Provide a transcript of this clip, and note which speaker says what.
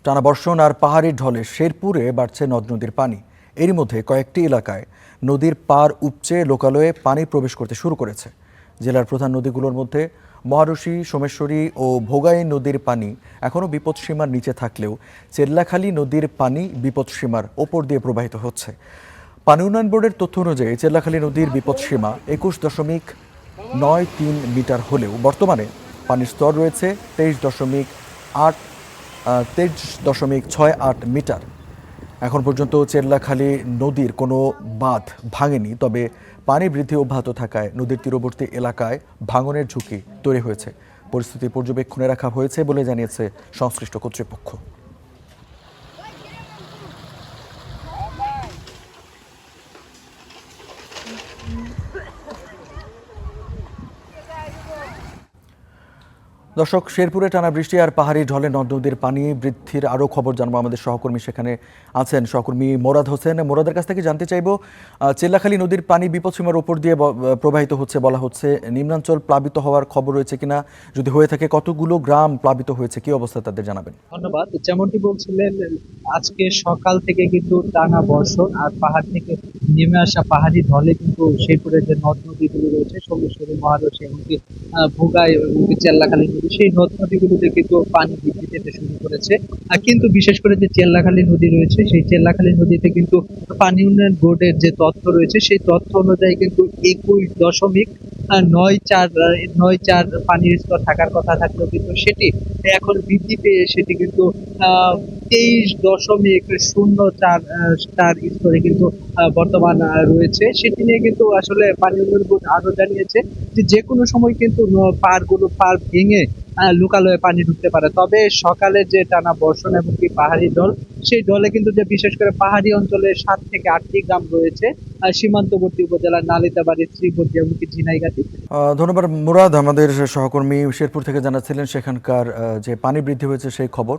Speaker 1: টানা বর্ষণ আর পাহাড়ি ঢলে শেরপুরে বাড়ছে নদ নদীর পানি। এরই মধ্যে কয়েকটি এলাকায় নদীর পার উপচে লোকালয়ে পানি প্রবেশ করতে শুরু করেছে। জেলার প্রধান নদীগুলোর মধ্যে মহারশী, সোমেশ্বরী ও ভোগাই নদীর পানি এখনও বিপদসীমার নিচে থাকলেও চেল্লাখালী নদীর পানি বিপদসীমার ওপর দিয়ে প্রবাহিত হচ্ছে। পানি উন্নয়ন বোর্ডের তথ্য অনুযায়ী চেল্লাখালী নদীর বিপদসীমা 21.93 মিটার হলেও বর্তমানে পানির স্তর রয়েছে 23.68 মিটার। এখন পর্যন্ত চেল্লাখালী নদীর কোনো বাঁধ ভাঙেনি, তবে পানি বৃদ্ধি অব্যাহত থাকায় নদীর তীরবর্তী এলাকায় ভাঙনের ঝুঁকি তৈরি হয়েছে। পরিস্থিতি পর্যবেক্ষণে রাখা হয়েছে বলে জানিয়েছে সংশ্লিষ্ট কর্তৃপক্ষ। দর্শক, শেরপুরে টানা বৃষ্টি আর পাহাড়ি ঢলে নদ নদীর পানি বৃদ্ধির আরও খবর জানবো। আমাদের সহকর্মী সেখানে আছেন, সহকর্মী মোরাদ হোসেন। মোরাদের কাছ থেকে জানতে চাইব, চেল্লাখালী নদীর পানি বিপদসীমার উপর দিয়ে প্রবাহিত হচ্ছে বলা হচ্ছে, নিম্নাঞ্চল প্লাবিত হওয়ার খবর রয়েছে কিনা, যদি হয়ে থাকে কতগুলো গ্রাম প্লাবিত হয়েছে, কি অবস্থা তাদের জানাবেন।
Speaker 2: ধন্যবাদ। যেমনটি বলছিলেন, আজকে সকাল থেকে কিন্তু টানা বর্ষণ আর পাহাড় থেকে নেমে আসা পাহাড়ি ঢলে কিন্তু শেরপুরের যে নদ নদীগুলো রয়েছে, সোমেশ্বরী, মহারশী, এমনকি ভোগাই, এমনকি চেল্লাখালী নদী, সেই নদ নদীগুলোতে কিন্তু পানি বৃদ্ধি পেতে শুরু করেছে। আর কিন্তু বিশেষ করে যে চেল্লাখালী নদী রয়েছে, সেই চেল্লাখালী নদীতে কিন্তু পানি উন্নয়ন বোর্ডের যে তথ্য রয়েছে, সেই তথ্য অনুযায়ী কিন্তু 21.94 পানির স্তর থাকার কথা থাকলেও কিন্তু সেটি এখন বৃদ্ধি পেয়ে সেটি কিন্তু 23.04 স্তরে কিন্তু বর্তমান রয়েছে। সেটি নিয়ে কিন্তু আসলে পানি উন্নয়ন বোর্ড আরো জানিয়েছে যে কোনো সময় কিন্তু পার ভেঙে লোকালয়ে পানি ঢুকতে পারে। তবে সকালে যে টানা বর্ষণ এবং কি পাহাড়ি ঢল, সেই ঢলে কিন্তু যে বিশেষ করে পাহাড়ি অঞ্চলে 7 থেকে 8টি গ্রাম রয়েছে, সীমান্তবর্তী উপজেলার নালিতাবাড়ি, শ্রীবর্দী এমনকি ঝিনাইগাতি।
Speaker 1: ধন্যবাদ মুরাদ। আমাদের সহকর্মী শেরপুর থেকে জানাচ্ছিলেন সেখানকার যে পানি বৃদ্ধি হয়েছে সেই খবর।